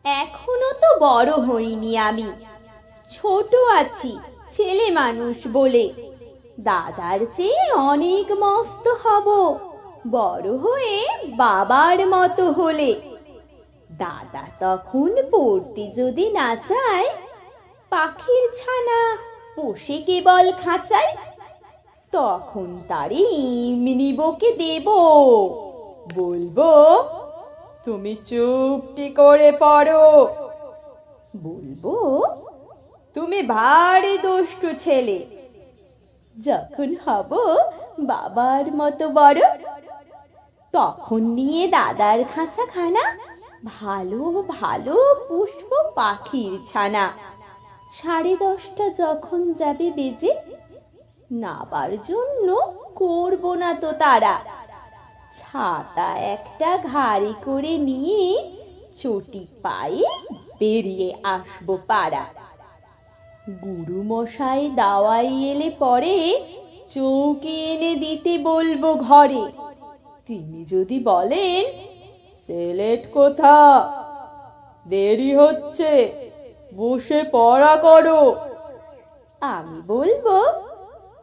এখনো তো বড় হইনি আমি, ছোট আছি ছেলে মানুষ বলে। দাদার চেয়ে অনেক মস্ত হব বড় হয়ে বাবার মতো হলে। দাদা তখন পড়তে যদি না চায়, পাখির ছানা পোষে কেবল খাঁচায়, তখন তারে এমনি বকে দেব, বলবো তুমি চুপটি করে পড়ো। বলবো তুমি ভারী দুষ্টু ছেলে। যখন হব বাবার মতো বড়, তখন নিয়ে দাদার খাঁচাখানা ভালো ভালো পুষ্প পাখির ছানা। 10:30 যখন যাবে বেজে, নাবার জন্য করব না তো তারা। ছাতা একটা ঘাড়ে করে নিয়ে চটি পায়ে বেরিয়ে আসবো পাড়া। গুরু মশাই দাওয়াই এলে পরে চৌকি এনে দিতে বলবো ঘরে। তিনি যদি বলেন, সেলেট কোথা, দেরি হচ্ছে, বসে পড়া করো, আমি বলবো,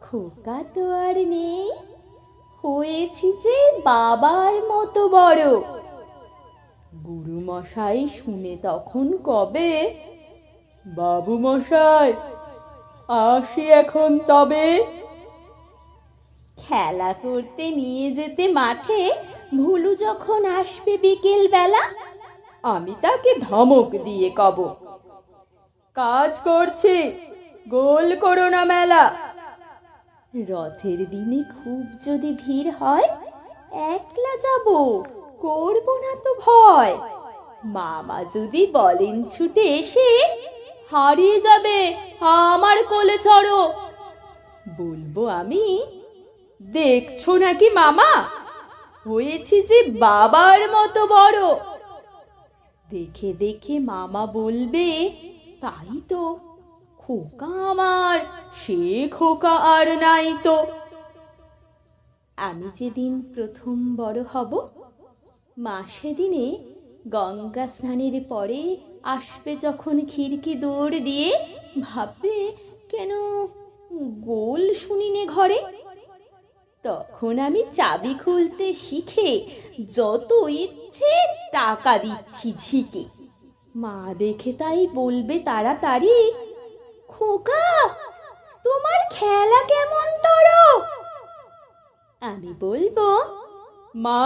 খোকা তো আর নেই, হয়েছি যে বাবার মতো বড়। গুরু মশাই শুনে তখন কবে, বাবু মশাই আসি এখন তবে। খেলা করতে নিয়ে যেতে মাঠে ভুলু যখন আসবে বিকেল বেলা, আমি তাকে ধমক দিয়ে কব, কাজ করছি, গোল করো না মেলা। রথের দিনে খুব যদি ভিড় হয়, একলা যাব, করব না তো ভয়। মামা যদি বলেন ছুটে এসে, হারিয়ে যাবে আমার কোলে চড়ো, বলবো আমি, দেখছো নাকি মামা, হয়েছি যে বাবার মতো বড়। দেখে দেখে মামা বলবে, তাই তো, খোকা আমার সে খোকা আর নাই তো। আমি যেদিন প্রথম বড় হব, মা সেদিনে গঙ্গা স্নানের পরে আসবে যখন খিড়কি দৌড় দিয়ে, ভাববে কেন গোল শুনিনে ঘরে। তখন আমি চাবি খুলতে শিখে যত ইচ্ছে টাকা দিচ্ছি ঝিকে। মা দেখে তাই বলবে তাড়াতাড়ি, খোকা তোমার খেলা কেমন তর। আমি বলবো, মা